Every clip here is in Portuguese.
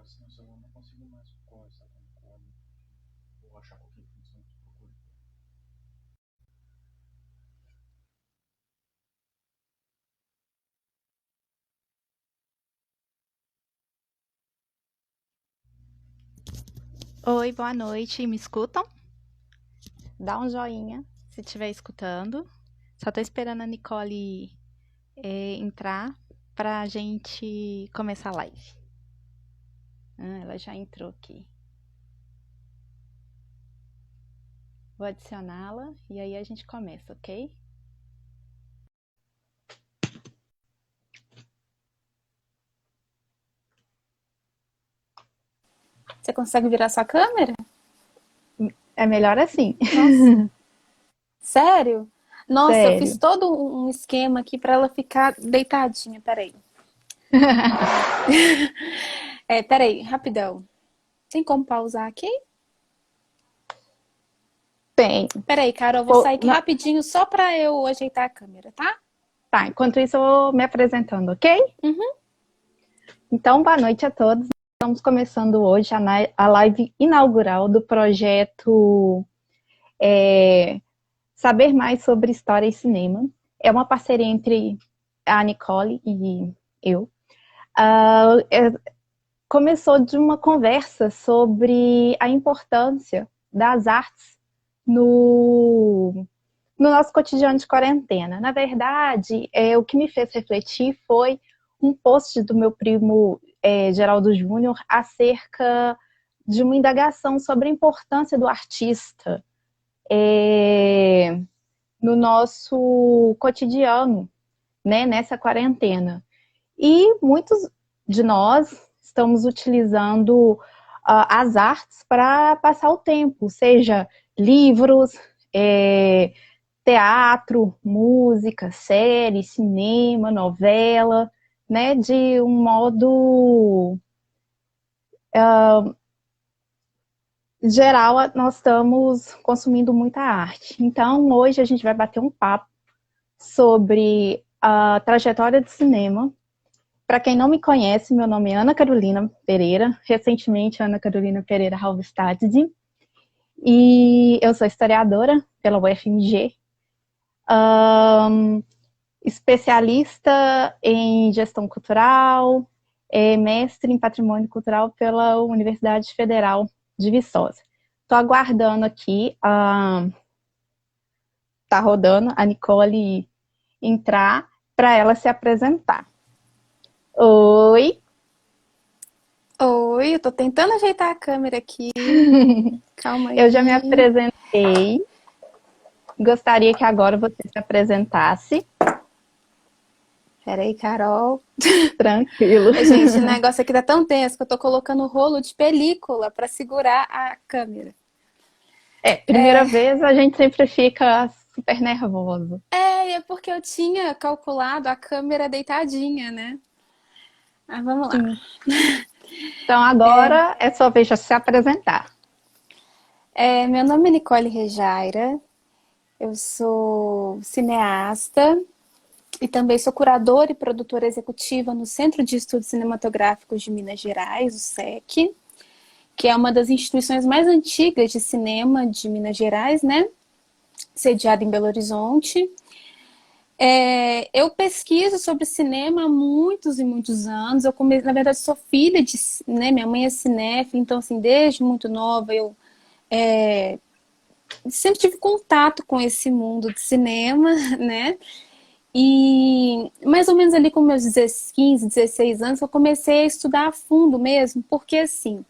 assim no celular, não consigo mais conversar com como. Vou achar qualquer informação que procure. Oi, boa noite. Me escutam? Dá um joinha se estiver escutando. Só tô esperando a Nicole entrar pra gente começar a live. Ela já entrou aqui. Vou adicioná-la e aí a gente começa, ok? Você consegue virar sua câmera? É melhor assim. Nossa, sério? Nossa, eu fiz Sério. todo um esquema aqui para ela ficar deitadinha. Peraí. Peraí, rapidão. Tem como pausar aqui? Tem. Peraí, Carol, eu vou sair aqui Não, rapidinho só para eu ajeitar a câmera, tá? tá, enquanto isso eu vou me apresentando, ok? Uhum. Então, boa noite a todos. Estamos começando hoje a live inaugural do projeto Saber Mais sobre História e Cinema. É uma parceria entre a Nicole e eu. Começou de uma conversa sobre a importância das artes no nosso cotidiano de quarentena. Na verdade, o que me fez refletir foi um post do meu primo Geraldo Júnior acerca de uma indagação sobre a importância do artista no nosso cotidiano, né, nessa quarentena. E muitos de nós estamos utilizando as artes para passar o tempo, seja livros, teatro, música, série, cinema, novela, né, de um modo geral, nós estamos consumindo muita arte. Então, hoje a gente vai bater um papo sobre a trajetória do cinema. Para quem não me conhece, meu nome é Ana Carolina Pereira, recentemente Ana Carolina Pereira Halvestad, e eu sou historiadora pela UFMG, especialista em gestão cultural, mestre em patrimônio cultural pela Universidade Federal de Viçosa. Estou aguardando aqui, tá rodando a Nicole entrar para ela se apresentar. Oi! Oi, eu tô tentando ajeitar a câmera aqui. Calma Eu já me aí. apresentei. Gostaria que agora você se apresentasse. Peraí, Carol. Tranquilo. Ô, gente, o negócio aqui tá tão tenso que eu tô colocando rolo de película para segurar a câmera. Primeira vez a gente sempre fica super nervoso. É porque eu tinha calculado a câmera deitadinha, né? Ah, vamos lá. Sim. Então agora é sua vez de se apresentar. Meu nome é Nicole Rejaira, eu sou cineasta e também sou curadora e produtora executiva no Centro de Estudos Cinematográficos de Minas Gerais, o SEC, que é uma das instituições mais antigas de cinema de Minas Gerais, né? Sediada em Belo Horizonte. Eu pesquiso sobre cinema há muitos e muitos anos. Na verdade, sou filha de, né? Minha mãe é cinéfila, então assim, desde muito nova eu sempre tive contato com esse mundo de cinema, né? E mais ou menos ali com meus 15, 16 anos, eu comecei a estudar a fundo mesmo, porque assim,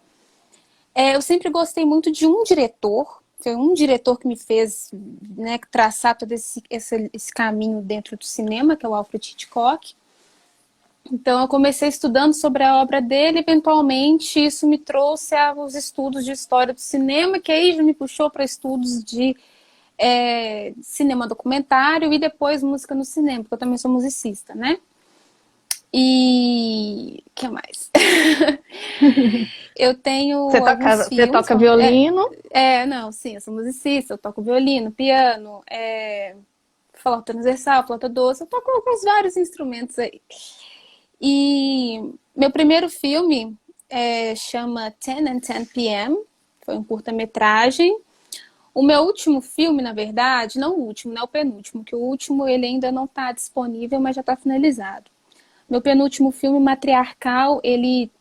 eu sempre gostei muito de um diretor, foi um diretor que me fez, né, traçar todo esse caminho dentro do cinema, que é o Alfred Hitchcock. Então eu comecei estudando sobre a obra dele, eventualmente isso me trouxe aos estudos de história do cinema, que aí já me puxou para estudos de cinema documentário e depois música no cinema, porque eu também sou musicista, né? E o que mais? Eu tenho alguns Você filmes. toca violino? Não, sim, eu sou musicista, eu toco violino, piano, flauta transversal, flauta doce, eu toco alguns vários instrumentos aí. E meu primeiro filme chama 10 and 10 p.m., foi um curta-metragem. O meu último filme, na verdade, não o último, né, o penúltimo, que o último ele ainda não está disponível, mas já está finalizado. Meu penúltimo filme, Matriarcal, ele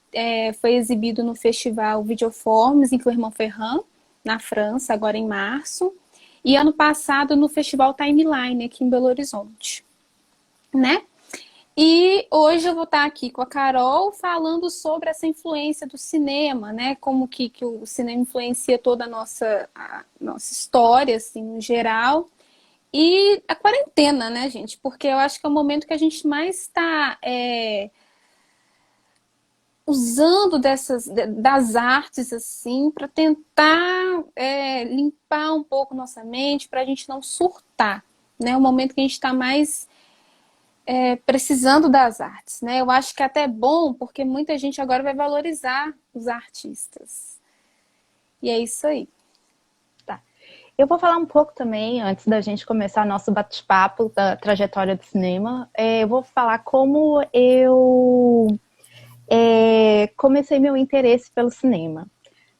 foi exibido no festival Videoformes, em Clermont-Ferrand, na França, agora em março. E ano passado no festival Timeline, aqui em Belo Horizonte, né? E hoje eu vou estar aqui com a Carol falando sobre essa influência do cinema, né? Como que o cinema influencia toda a nossa história, assim, no geral. E a quarentena, né, gente? Porque eu acho que é o momento que a gente mais está usando das artes, assim, para tentar limpar um pouco nossa mente, para a gente não surtar, né? É o momento que a gente está mais precisando das artes, né? Eu acho que é até bom, porque muita gente agora vai valorizar os artistas. E é isso aí. Tá. Eu vou falar um pouco também, antes da gente começar nosso bate-papo da trajetória do cinema, eu vou falar como eu comecei meu interesse pelo cinema.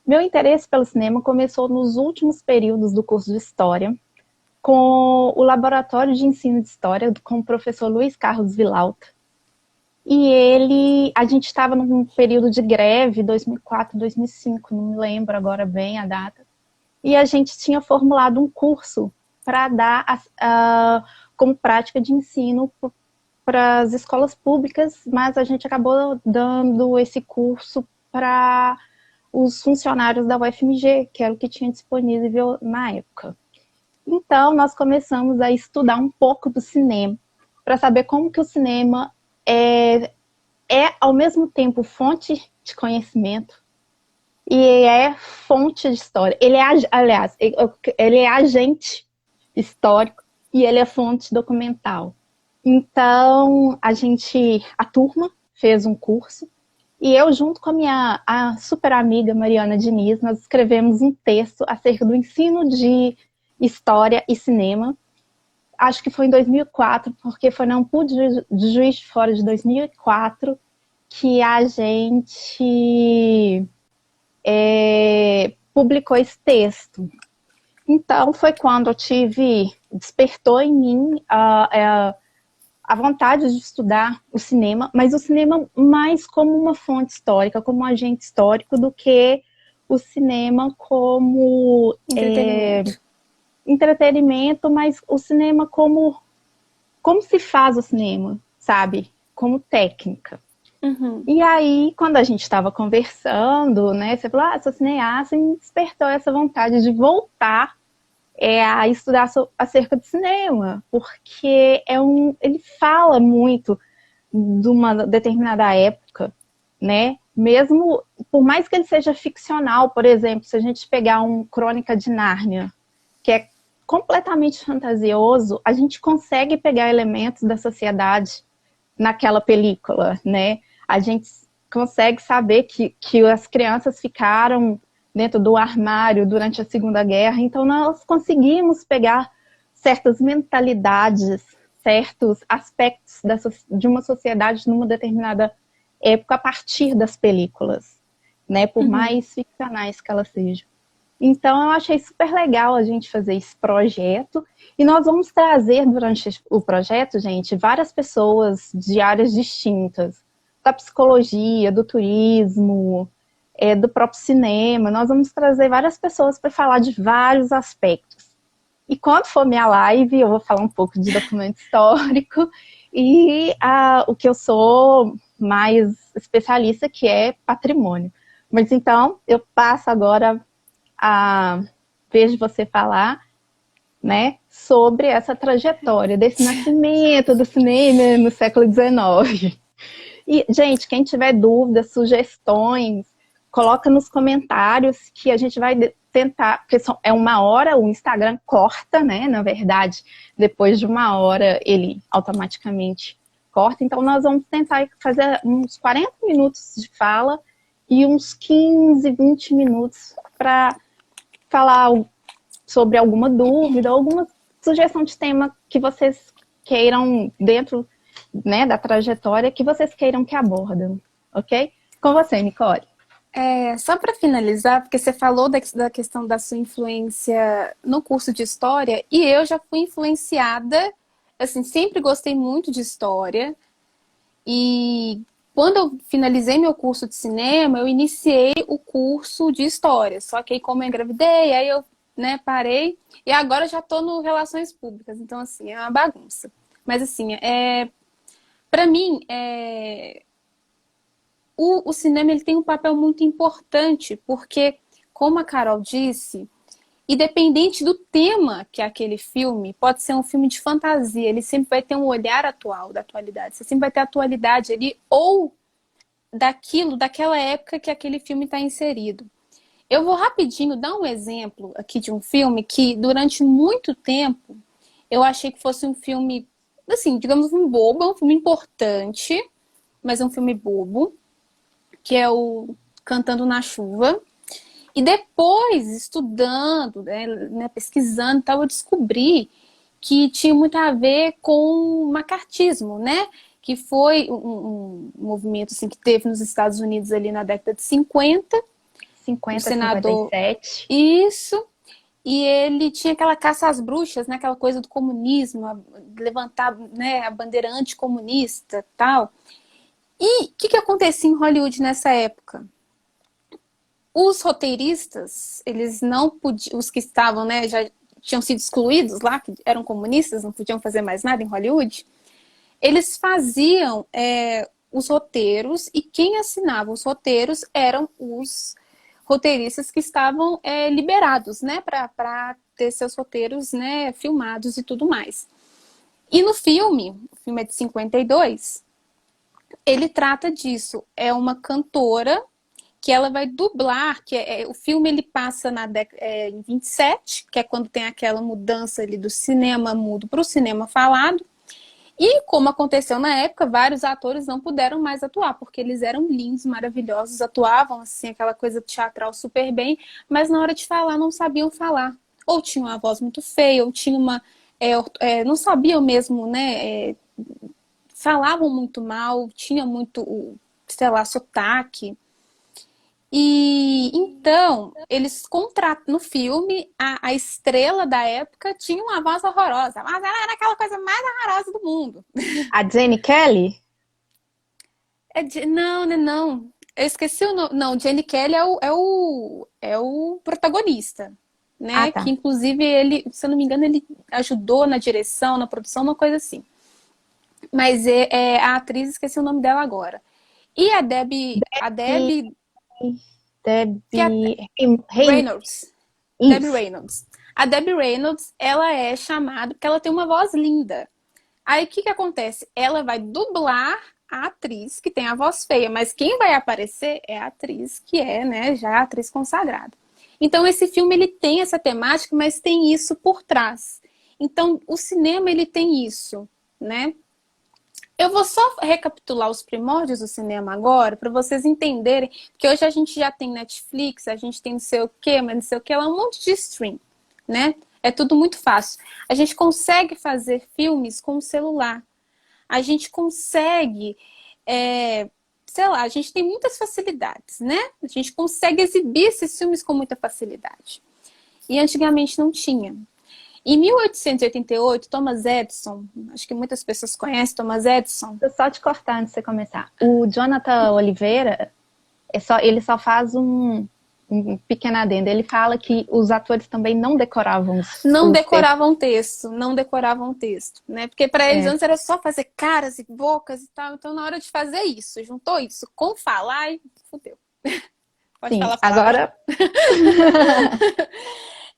Meu interesse pelo cinema começou nos últimos períodos do curso de História, com o Laboratório de Ensino de História, com o professor Luiz Carlos Vilauta. E a gente estava num período de greve, 2004, 2005, não me lembro agora bem a data, e a gente tinha formulado um curso para dar como prática de ensino para as escolas públicas, mas a gente acabou dando esse curso para os funcionários da UFMG, que era o que tinha disponível na época. Então, nós começamos a estudar um pouco do cinema, para saber como que o cinema é, ao mesmo tempo, fonte de conhecimento e é fonte de história. Aliás, ele é agente histórico e ele é fonte documental. Então, a turma fez um curso e eu, junto com a super amiga Mariana Diniz, nós escrevemos um texto acerca do ensino de História e Cinema. Acho que foi em 2004, porque foi na Ampul de Juiz de Fora de 2004 que a gente publicou esse texto. Então, foi quando despertou em mim a vontade de estudar o cinema, mas o cinema mais como uma fonte histórica, como um agente histórico, do que o cinema como entretenimento, mas o cinema como se faz o cinema, sabe? Como técnica. Uhum. E aí, quando a gente estava conversando, né, você falou, sou cineasta, e me despertou essa vontade de voltar a estudar acerca do cinema, porque ele fala muito de uma determinada época, né? Mesmo, por mais que ele seja ficcional, por exemplo, se a gente pegar um Crônica de Nárnia, que é completamente fantasioso, a gente consegue pegar elementos da sociedade naquela película, né? A gente consegue saber que as crianças ficaram dentro do armário durante a Segunda Guerra, então nós conseguimos pegar certas mentalidades, certos aspectos de uma sociedade numa determinada época a partir das películas, né? Por mais ficcionais que elas sejam. Então, eu achei super legal a gente fazer esse projeto. E nós vamos trazer, durante o projeto, gente, várias pessoas de áreas distintas. Da psicologia, do turismo, do próprio cinema. Nós vamos trazer várias pessoas para falar de vários aspectos. E quando for minha live, eu vou falar um pouco de documento histórico e o que eu sou mais especialista, que é patrimônio. Mas então, eu passo agora a vez de você falar, né, sobre essa trajetória desse nascimento do cinema no século XIX. E, gente, quem tiver dúvidas, sugestões, coloca nos comentários que a gente vai tentar, porque é 1 hora, o Instagram corta, né, na verdade, depois de 1 hora ele automaticamente corta, então nós vamos tentar fazer uns 40 minutos de fala e uns 15, 20 minutos para falar sobre alguma dúvida, alguma sugestão de tema que vocês queiram dentro, né, da trajetória, que vocês queiram que abordem, ok? Com você, Nicole. Só para finalizar, porque você falou da questão da sua influência no curso de história, e eu já fui influenciada, assim, sempre gostei muito de história, e quando eu finalizei meu curso de cinema, eu iniciei o curso de história, só que aí como eu engravidei, aí eu, né, parei, e agora eu já estou no Relações Públicas, então, assim, é uma bagunça. Mas, assim, para mim, o cinema ele tem um papel muito importante, porque, como a Carol disse, independente do tema que é aquele filme, pode ser um filme de fantasia, ele sempre vai ter um olhar atual, da atualidade. Você sempre vai ter a atualidade ali, ou daquela época que aquele filme está inserido. Eu vou rapidinho dar um exemplo aqui de um filme que, durante muito tempo, eu achei que fosse um filme, assim, digamos, um bobo, um filme importante, mas um filme bobo, que é o Cantando na Chuva. E depois, estudando, né, pesquisando e tal, eu descobri que tinha muito a ver com o macartismo, né? Que foi um movimento assim, que teve nos Estados Unidos ali na década de 50. 50, o senador, 57. isso, e ele tinha aquela caça às bruxas, né? Aquela coisa do comunismo, levantar, né, a bandeira anticomunista e tal. E o que acontecia em Hollywood nessa época? Os roteiristas, eles não podiam, os que estavam, né, já tinham sido excluídos lá, que eram comunistas, não podiam fazer mais nada em Hollywood, eles faziam os roteiros, e quem assinava os roteiros eram os roteiristas que estavam liberados, né, para ter seus roteiros, né, filmados e tudo mais. E no filme, o filme é de 52, ele trata disso. É uma cantora que ela vai dublar, o filme ele passa em 27, que é quando tem aquela mudança ali do cinema mudo para o cinema falado. E como aconteceu na época, vários atores não puderam mais atuar, porque eles eram lindos, maravilhosos, atuavam assim, aquela coisa teatral super bem, mas na hora de falar não sabiam falar. Ou tinham uma voz muito feia, ou tinham não sabiam mesmo, né? Falavam muito mal, tinha muito, sei lá, sotaque. E então, eles contratam no filme, a estrela da época tinha uma voz horrorosa, mas ela era aquela coisa mais horrorosa do mundo. A Jenny Kelly? Não, né, não. Eu esqueci o nome. Não, Jenny Kelly é o protagonista, Ah, né? tá. Que inclusive ele, se eu não me engano, ele ajudou na direção, na produção, uma coisa assim. Mas a atriz, esqueci o nome dela agora. E a Debbie que é Debbie Reynolds. Debbie Isso. Reynolds. A Debbie Reynolds, ela é chamada porque ela tem uma voz linda. Aí o que acontece? Ela vai dublar a atriz que tem a voz feia, mas quem vai aparecer é a atriz que é, né, já a atriz consagrada. Então esse filme ele tem essa temática, mas tem isso por trás. Então o cinema ele tem isso, né? Eu vou só recapitular os primórdios do cinema agora, para vocês entenderem, que hoje a gente já tem Netflix, a gente tem não sei o quê, mas não sei o que, lá um monte de stream, né? É tudo muito fácil. A gente consegue fazer filmes com o celular. A gente consegue, sei lá, a gente tem muitas facilidades, né? A gente consegue exibir esses filmes com muita facilidade. E antigamente não tinha. Em 1888, Thomas Edison, acho que muitas pessoas conhecem Thomas Edison. Vou só te cortar antes de você começar. O Jonathan Oliveira, ele só faz um pequeno adendo. Ele fala que os atores também não decoravam Não os decoravam texto, não decoravam texto, né? Porque para eles É. antes era só fazer caras e bocas e tal. Então, na hora de fazer isso, juntou isso com falar e fudeu. Pode Sim, falar agora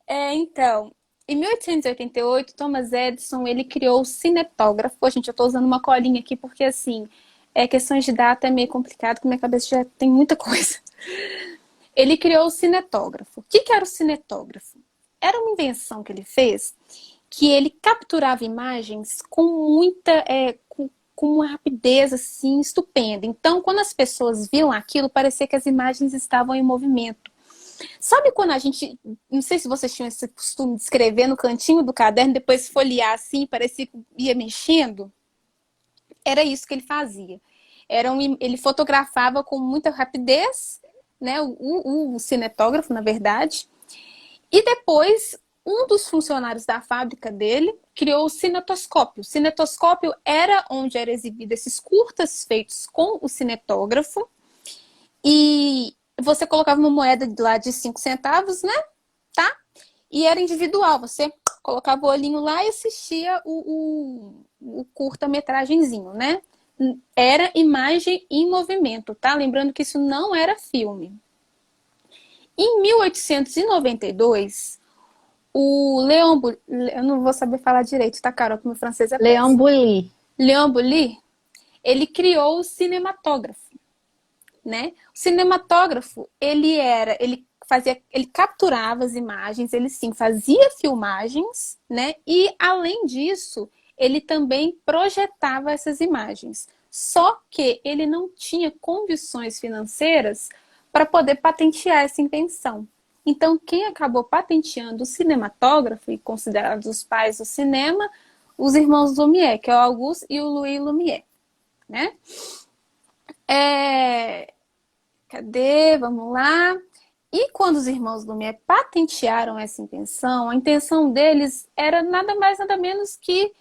então, em 1888, Thomas Edison, ele criou o cinetógrafo. Gente, eu estou usando uma colinha aqui porque, assim, questões de data é meio complicado, porque minha cabeça já tem muita coisa. Ele criou o cinetógrafo. O que era o cinetógrafo? Era uma invenção que ele fez, que ele capturava imagens com muita, com uma rapidez, assim, estupenda. Então, quando as pessoas viam aquilo, parecia que as imagens estavam em movimento. Sabe quando a gente, não sei se vocês tinham esse costume de escrever no cantinho do caderno, depois folhear assim, parecia que ia mexendo? Era isso que ele fazia. Ele fotografava com muita rapidez né? O cinetógrafo, na verdade. E depois, um dos funcionários da fábrica dele criou o cinetoscópio. O cinetoscópio era onde eram exibidos esses curtas feitos com o cinetógrafo. E você colocava uma moeda lá de 5 centavos, né? Tá? E era individual. Você colocava o olhinho lá e assistia o curta-metragenzinho, né? Era imagem em movimento, tá? Lembrando que isso não era filme. Em 1892, o Léon Bully, eu não vou saber falar direito, tá, Carol? Porque meu francês é Léon péssimo. Bully. Léon Bully, ele criou o cinematógrafo, né? O cinematógrafo, ele capturava as imagens, ele sim fazia filmagens, né? E além disso, ele também projetava essas imagens. Só que ele não tinha condições financeiras para poder patentear essa invenção. Então, quem acabou patenteando o cinematógrafo e considerados os pais do cinema, os irmãos Lumière, que é o Auguste e o Louis Lumière, né? Cadê? Vamos lá. E quando os irmãos Lumière patentearam essa invenção, a intenção deles era nada mais, nada menos que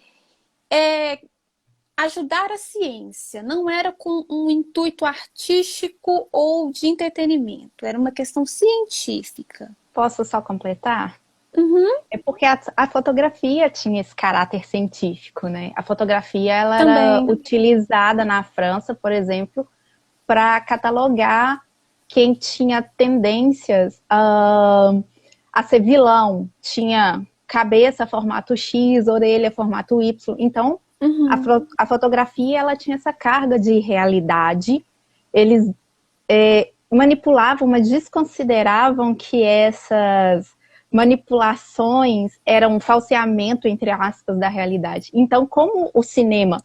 ajudar a ciência. Não era com um intuito artístico ou de entretenimento. Era uma questão científica. Posso só completar? Uhum. É porque a fotografia tinha esse caráter científico, né? A fotografia ela Também. era utilizada na França, por exemplo, para catalogar quem tinha tendências a ser vilão. Tinha cabeça formato X, orelha formato Y. Então, a fotografia ela tinha essa carga de realidade. Eles manipulavam, mas desconsideravam que essas manipulações eram um falseamento, entre aspas, da realidade. Então, como o cinema,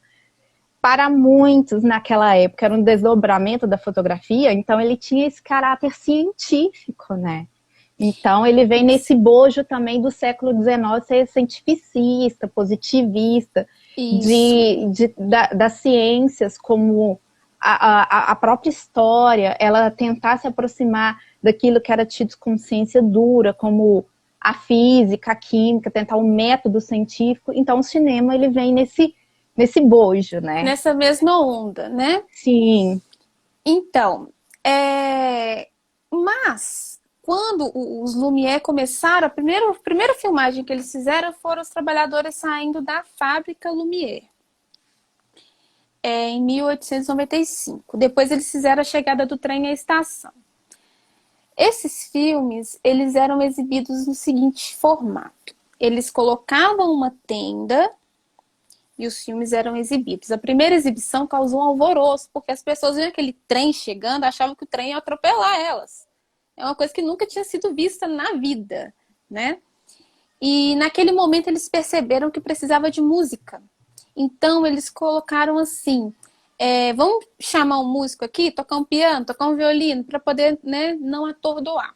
para muitos naquela época, era um desdobramento da fotografia, então ele tinha esse caráter científico, né? Então, ele vem nesse bojo também do século XIX ser cientificista, positivista, das ciências, como a própria história, ela tentar se aproximar daquilo que era tido como ciência dura, como a física, a química, tentar um método científico. Então, o cinema, ele vem nesse bojo, né? Nessa mesma onda, né? Sim. Então, mas quando os Lumière começaram, a primeira filmagem que eles fizeram foram os trabalhadores saindo da fábrica Lumière. Em 1895. Depois eles fizeram a chegada do trem à estação. Esses filmes, eles eram exibidos no seguinte formato. Eles colocavam uma tenda e os filmes eram exibidos. A primeira exibição causou um alvoroço, porque as pessoas viam aquele trem chegando, achavam que o trem ia atropelar elas. É uma coisa que nunca tinha sido vista na vida, né? E naquele momento eles perceberam que precisava de música. Então eles colocaram assim, vamos chamar um músico aqui, tocar um piano, tocar um violino, para poder, né, não atordoar.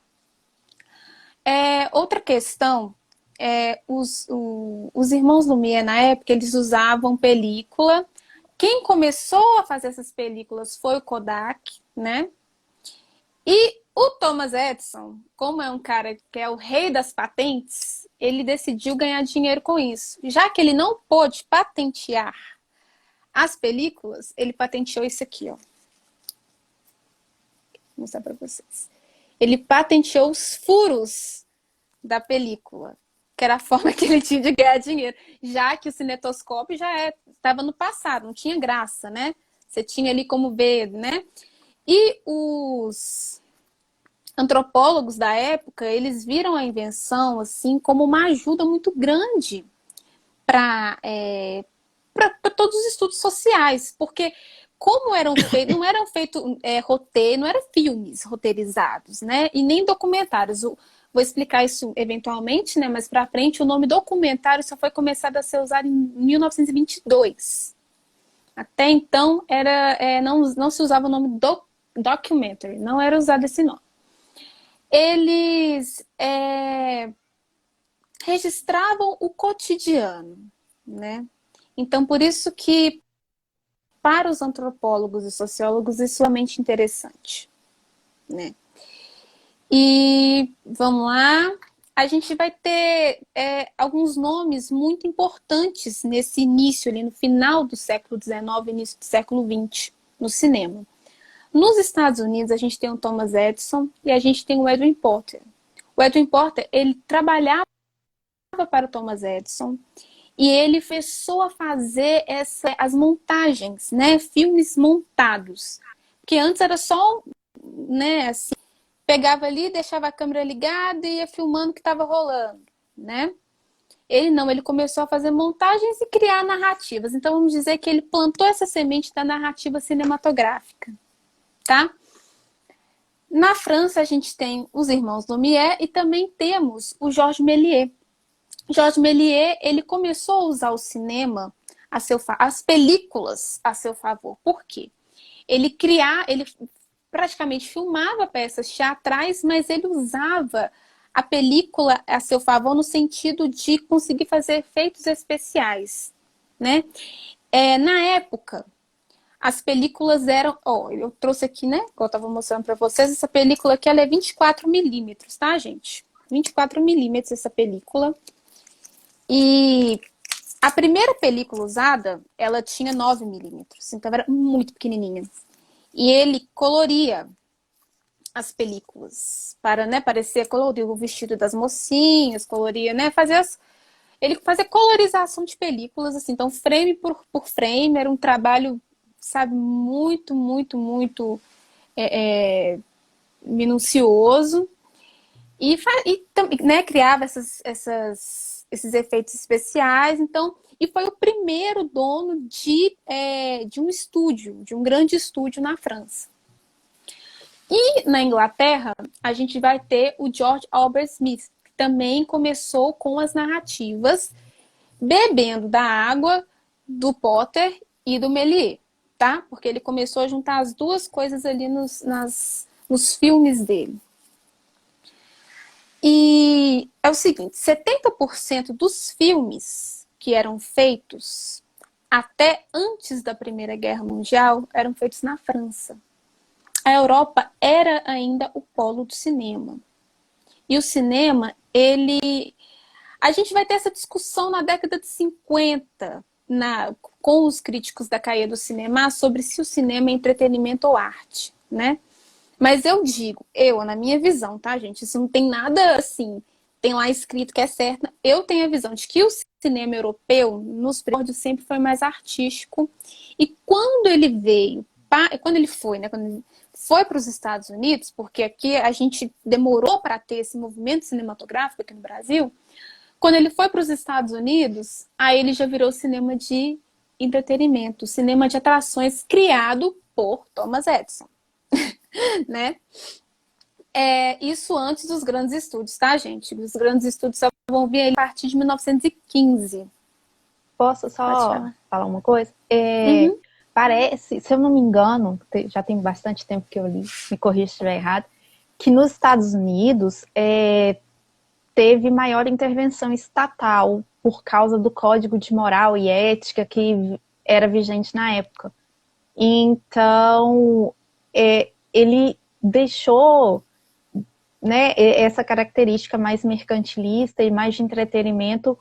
Outra questão, os irmãos Lumière na época, eles usavam película. Quem começou a fazer essas películas foi o Kodak, né? E o Thomas Edison, como é um cara que é o rei das patentes, ele decidiu ganhar dinheiro com isso. Já que ele não pôde patentear as películas, ele patenteou isso aqui, ó. Vou mostrar para vocês. Ele patenteou os furos da película, que era a forma que ele tinha de ganhar dinheiro. Já que o cinetoscópio já estava no passado, não tinha graça, né? Você tinha ali como ver, né? E os antropólogos da época, eles viram a invenção assim como uma ajuda muito grande para todos os estudos sociais, porque como não eram feitos roteiro, não eram filmes roteirizados, né? E nem documentários. Vou explicar isso eventualmente, né? Mas para frente, o nome documentário só foi começado a ser usado em 1922. Até então, não se usava o nome documentary, não era usado esse nome. Eles registravam o cotidiano, né? Então, por isso que para os antropólogos e sociólogos isso é realmente interessante, né? E vamos lá. A gente vai ter alguns nomes muito importantes nesse início, ali no final do século XIX, início do século XX, no cinema. Nos Estados Unidos, a gente tem o Thomas Edison e a gente tem o Edwin Porter. O Edwin Porter, ele trabalhava para o Thomas Edison e ele começou a fazer as montagens, né? Filmes montados. Porque antes era só, né, assim, pegava ali, deixava a câmera ligada e ia filmando o que estava rolando, né? Ele não, ele começou a fazer montagens e criar narrativas. Então vamos dizer que ele plantou essa semente da narrativa cinematográfica, tá? Na França a gente tem os irmãos Lumière e também temos o Georges Méliès. Georges Méliès, ele começou a usar o cinema, as películas a seu favor. Por quê? Ele praticamente filmava peças teatrais, mas ele usava a película a seu favor no sentido de conseguir fazer efeitos especiais, né? Na época, as películas eram... eu trouxe aqui, né? Igual eu estava mostrando para vocês, essa película aqui ela é 24 milímetros, tá, gente? 24 milímetros essa película. E a primeira película usada, ela tinha 9 milímetros, então era muito pequenininha. E ele coloria as películas para, né, parecer colorir o vestido das mocinhas, coloria, né, ele fazia colorização de películas, assim, então frame por frame, era um trabalho, sabe, muito, muito, muito minucioso e né, criava esses efeitos especiais, então, e foi o primeiro dono de um estúdio, de um grande estúdio na França. E na Inglaterra, a gente vai ter o George Albert Smith, que também começou com as narrativas, bebendo da água do Potter e do Méliès, tá? Porque ele começou a juntar as duas coisas ali nos filmes dele. E é o seguinte, 70% dos filmes que eram feitos até antes da Primeira Guerra Mundial eram feitos na França. A Europa era ainda o polo do cinema. E o cinema, a gente vai ter essa discussão na década de 50, com os críticos da Cahiers do Cinema, sobre se o cinema é entretenimento ou arte, né? Mas eu digo, na minha visão, tá, gente? Isso não tem nada assim, tem lá escrito que é certo. Eu tenho a visão de que o cinema europeu, nos primórdios, sempre foi mais artístico. E quando ele foi para os Estados Unidos, porque aqui a gente demorou para ter esse movimento cinematográfico aqui no Brasil, quando ele foi para os Estados Unidos, aí ele já virou cinema de entretenimento, cinema de atrações criado por Thomas Edison, né? Isso antes dos grandes estúdios, tá, gente? Os grandes estúdios só vão vir a partir de 1915. Posso só falar uma coisa? Parece, se eu não me engano, já tem bastante tempo que eu li, me corrija se estiver errado, que nos Estados Unidos teve maior intervenção estatal por causa do Código de Moral e Ética que era vigente na época. Então, ele deixou, né, essa característica mais mercantilista e mais de entretenimento,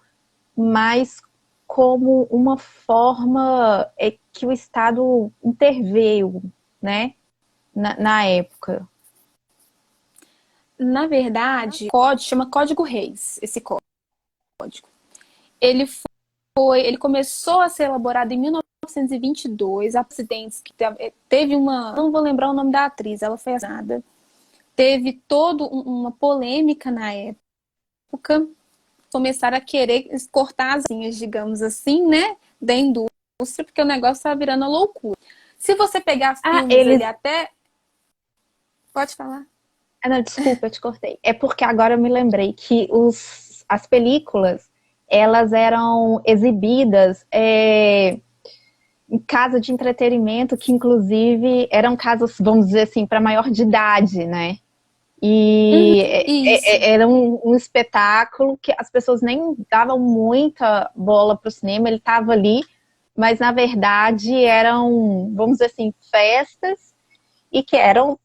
mais como uma forma que o Estado interveio, né, na época. Na verdade, chama Código Reis, esse código. Ele começou a ser elaborado em 1922, há presidentes que teve não vou lembrar o nome da atriz, ela foi assassinada. Teve toda uma polêmica na época, começaram a querer cortar as linhas, digamos assim, né, da indústria, porque o negócio estava virando a loucura. Se você pegar filmes, ele até... Pode falar. Não, desculpa, eu te cortei. É porque agora eu me lembrei que as películas, elas eram exibidas em casa de entretenimento, que inclusive eram casas, vamos dizer assim, para maior de idade, né? E era um espetáculo que as pessoas nem davam muita bola para o cinema, ele estava ali, mas na verdade eram, vamos dizer assim, festas, e que eram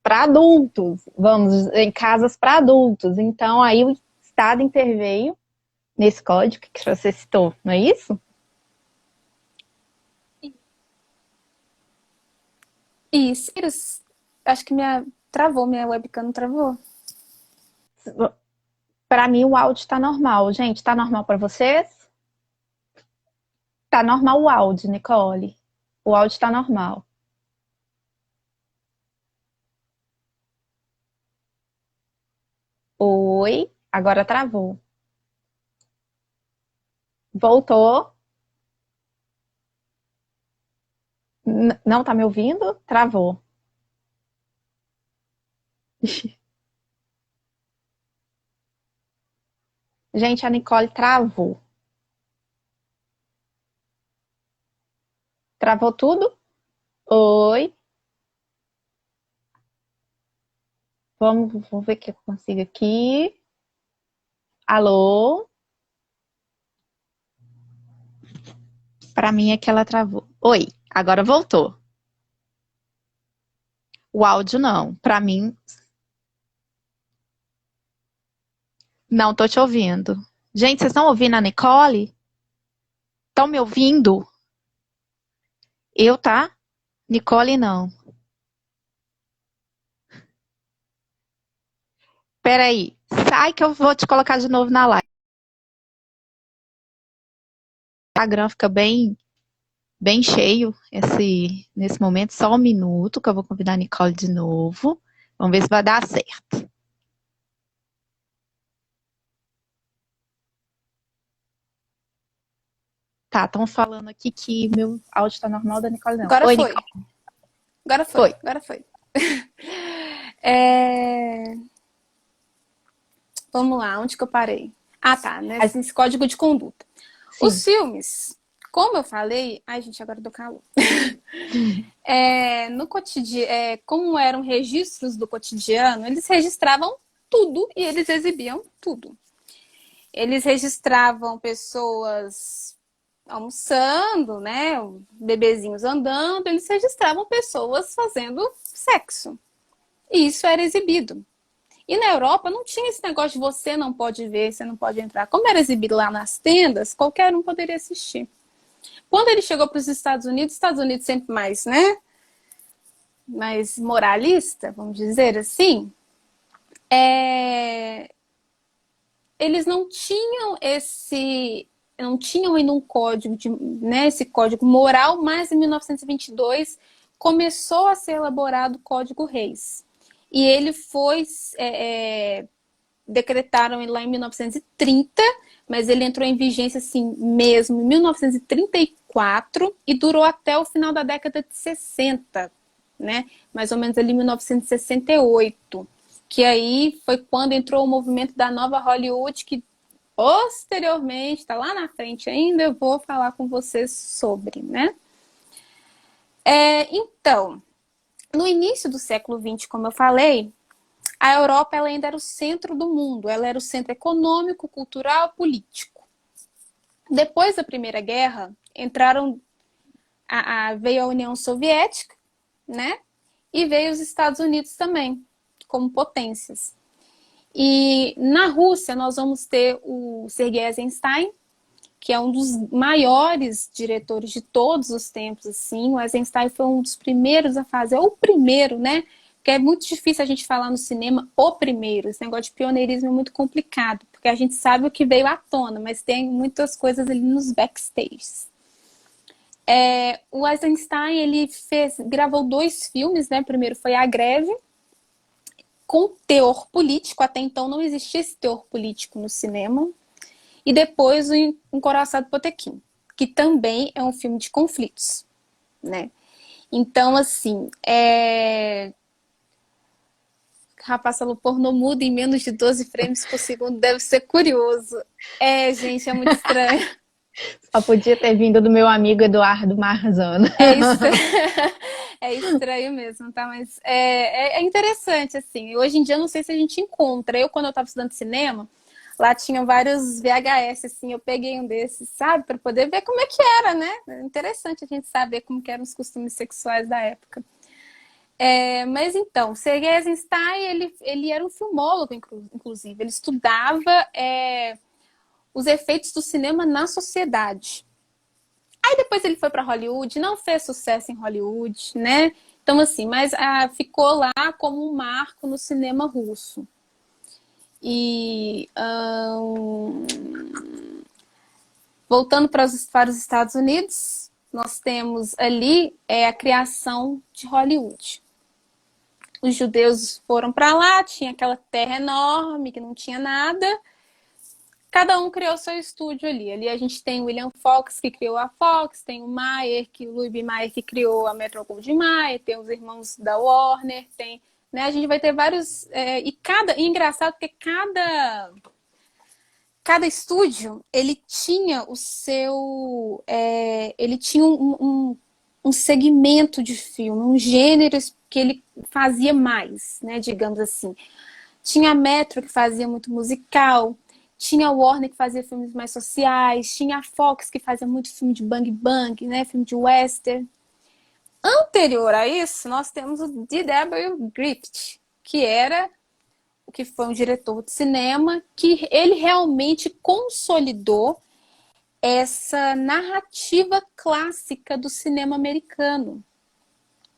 para adultos, vamos, em casas para adultos. Então, aí o Estado interveio nesse código que você citou, não é isso? Isso. Acho que minha webcam travou. Para mim, o áudio está normal. Gente, está normal para vocês? Tá normal o áudio, Nicole. O áudio está normal. Oi, agora travou. Voltou. Não tá me ouvindo? Travou. Gente, a Nicole travou. Travou tudo? Oi. Vamos ver o que eu consigo aqui. Alô? Para mim é que ela travou. Oi, agora voltou. O áudio não. Para mim, não tô te ouvindo. Gente, vocês estão ouvindo a Nicole? Estão me ouvindo? Eu, tá? Nicole, não. Peraí. Sai que eu vou te colocar de novo na live. O Instagram fica bem cheio nesse momento. Só um minuto que eu vou convidar a Nicole de novo. Vamos ver se vai dar certo. Tá, estão falando aqui que meu áudio tá normal, da Nicole não. Agora Oi, foi. Nicole. Agora foi. Foi. Agora foi. Vamos lá, onde que eu parei? Ah, tá, nesse código de conduta. Sim. Os filmes, como eu falei... Ai, gente, agora deu calor. No cotidiano, como eram registros do cotidiano, eles registravam tudo e eles exibiam tudo. Eles registravam pessoas almoçando, né? Bebezinhos andando, eles registravam pessoas fazendo sexo. E isso era exibido. E na Europa não tinha esse negócio de você não pode ver, você não pode entrar. Como era exibido lá nas tendas, qualquer um poderia assistir. Quando ele chegou para os Estados Unidos sempre mais, né? Mais moralista, vamos dizer assim, eles não tinham ainda um código, esse código moral, mas em 1922 começou a ser elaborado o Código Reis. E ele foi, decretaram lá em 1930, mas ele entrou em vigência assim mesmo em 1934 e durou até o final da década de 60, né? Mais ou menos ali em 1968, que aí foi quando entrou o movimento da nova Hollywood, que posteriormente, está lá na frente ainda, eu vou falar com vocês sobre, né? Então, no início do século XX, como eu falei, a Europa ela ainda era o centro do mundo, ela era o centro econômico, cultural, político. Depois da Primeira Guerra, veio a União Soviética, né? E veio os Estados Unidos também, como potências. E na Rússia nós vamos ter o Sergei Eisenstein, que é um dos maiores diretores de todos os tempos, assim. O Eisenstein foi um dos primeiros a fazer, o primeiro, né? Porque é muito difícil a gente falar no cinema o primeiro. Esse negócio de pioneirismo é muito complicado, porque a gente sabe o que veio à tona, mas tem muitas coisas ali nos backstages. O Eisenstein, ele gravou 2 filmes, né? O primeiro foi A Greve, com teor político. Até então não existia esse teor político no cinema. E depois o Encoraçado Potemkin, que também é um filme de conflitos, né? Então, assim, Rapaz falou pornô mudo em menos de 12 frames por segundo, deve ser curioso. Gente, é muito estranho. Só podia ter vindo do meu amigo Eduardo Marzano. É estranho mesmo, tá? Mas é interessante, assim. Hoje em dia, eu não sei se a gente encontra. Quando eu estava estudando cinema, lá tinha vários VHS, assim, eu peguei um desses, sabe? Para poder ver como é que era, né? É interessante a gente saber como que eram os costumes sexuais da época. Mas então, Sergei Eisenstein, ele era um filmólogo, inclusive. Ele estudava os efeitos do cinema na sociedade. Aí depois ele foi para Hollywood, não fez sucesso em Hollywood, né? Então, assim, mas ficou lá como um marco no cinema russo. E voltando para os Estados Unidos, nós temos ali a criação de Hollywood. Os judeus foram para lá, tinha aquela terra enorme que não tinha nada. Cada um criou seu estúdio ali. Ali a gente tem o William Fox, que criou a Fox, tem o Louis B. Mayer, que criou a Metro-Goldwyn-Mayer, tem os irmãos da Warner, né, a gente vai ter vários... E engraçado porque cada estúdio, ele tinha o seu... ele tinha um segmento de filme, um gênero que ele fazia mais, né, digamos assim. Tinha a Metro, que fazia muito musical, tinha a Warner, que fazia filmes mais sociais, tinha a Fox, que fazia muito filme de bang bang, né, filme de western. Anterior a isso, nós temos o D.W. Griffith, que foi um diretor de cinema, que ele realmente consolidou essa narrativa clássica do cinema americano,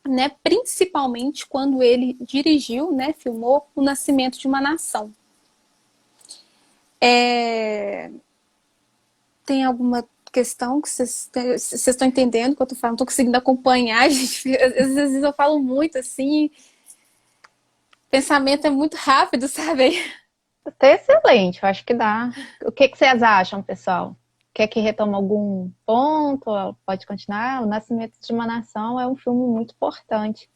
né? Principalmente quando ele dirigiu, né, filmou O Nascimento de uma Nação. Tem alguma questão que vocês estão entendendo o que eu estou falando? Não estou conseguindo acompanhar, gente. Às vezes eu falo muito assim, o pensamento é muito rápido, sabe? Tá excelente, eu acho que dá. O que vocês acham, pessoal? Quer que retome algum ponto? Pode continuar? O Nascimento de uma Nação é um filme muito importante,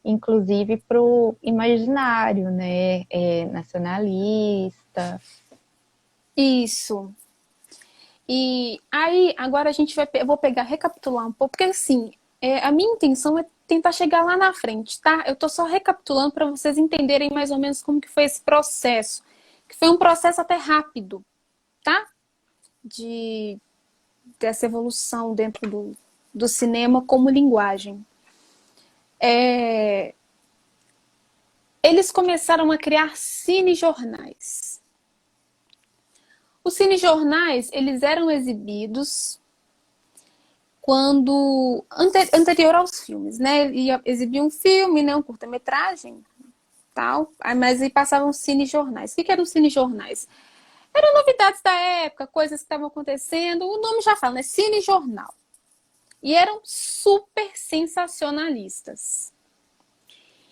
inclusive para o imaginário, né? Nacionalista. Isso. E aí, agora eu vou recapitular um pouco, porque assim, a minha intenção é tentar chegar lá na frente, tá? Eu tô só recapitulando para vocês entenderem mais ou menos como que foi esse processo, que foi um processo até rápido, tá? Dessa evolução dentro do cinema como linguagem. Eles começaram a criar cinejornais. Os cinejornais, eles eram exibidos quando anterior aos filmes, né? Ia exibir um filme, né? Um curta-metragem, tal, mas aí passavam cinejornais. O que eram cinejornais? Eram novidades da época, coisas que estavam acontecendo. O nome já fala, né? Cinejornal. E eram super sensacionalistas.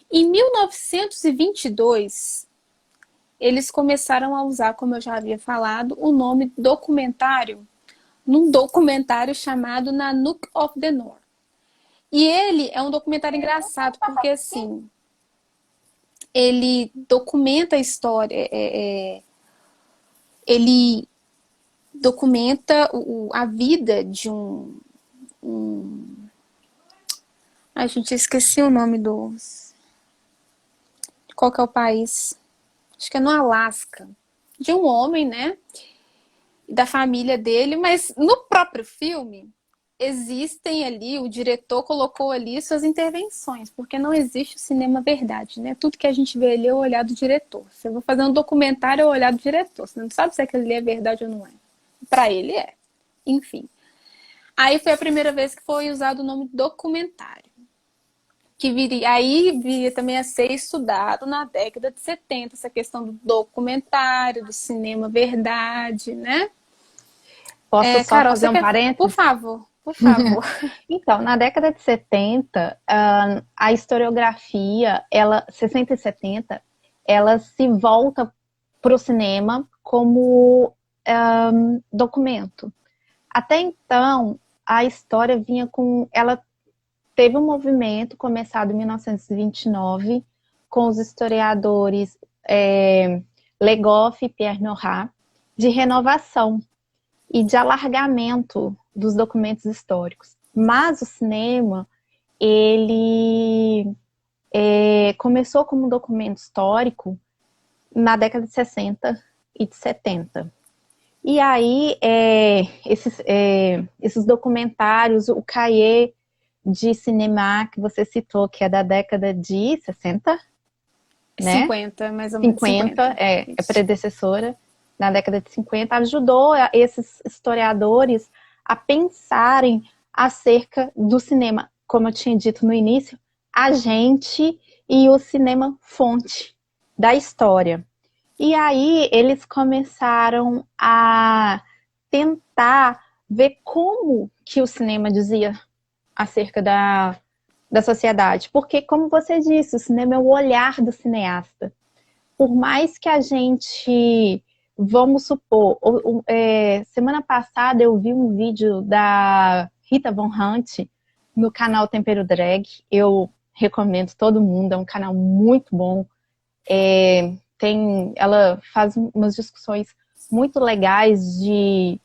Em 1922, eles começaram a usar, como eu já havia falado, o nome documentário, num documentário chamado Nanook of the North. E ele é um documentário engraçado, porque assim, ele documenta a história, ele documenta a vida de Ai, gente, eu esqueci o nome qual que é o país? Acho que é no Alasca. De um homem, né? Da família dele, mas no próprio filme existem ali, o diretor colocou ali suas intervenções, porque não existe o cinema verdade, né? Tudo que a gente vê ali é o olhar do diretor. Se eu vou fazer um documentário, é o olhar do diretor. Você não sabe se aquilo ali é verdade ou não é. Para ele é. Enfim. Aí foi a primeira vez que foi usado o nome documentário. Aí viria também a ser estudado na década de 70, essa questão do documentário, do cinema verdade, né? Posso só Carol, fazer um parênteses? Por favor, por favor. Então, na década de 70, a historiografia, 60 e 70, ela se volta para o cinema como documento. Até então, a história vinha ela teve um movimento começado em 1929 com os historiadores Legoff e Pierre Nora de renovação e de alargamento dos documentos históricos. Mas o cinema, ele começou como um documento histórico na década de 60 e de 70. E aí, esses documentários, o cahier de cinema que você citou, que é da década de 60, né? 50, mais ou menos. 50, é predecessora na década de 50, ajudou esses historiadores a pensarem acerca do cinema, como eu tinha dito no início, agente e o cinema fonte da história. E aí eles começaram a tentar ver como que o cinema dizia acerca da sociedade. Porque, como você disse, o cinema é o olhar do cineasta. Por mais que a gente, vamos supor, semana passada eu vi um vídeo da Rita Von Hunt no canal Tempero Drag. Eu recomendo todo mundo, é um canal muito bom. Ela faz umas discussões muito legais de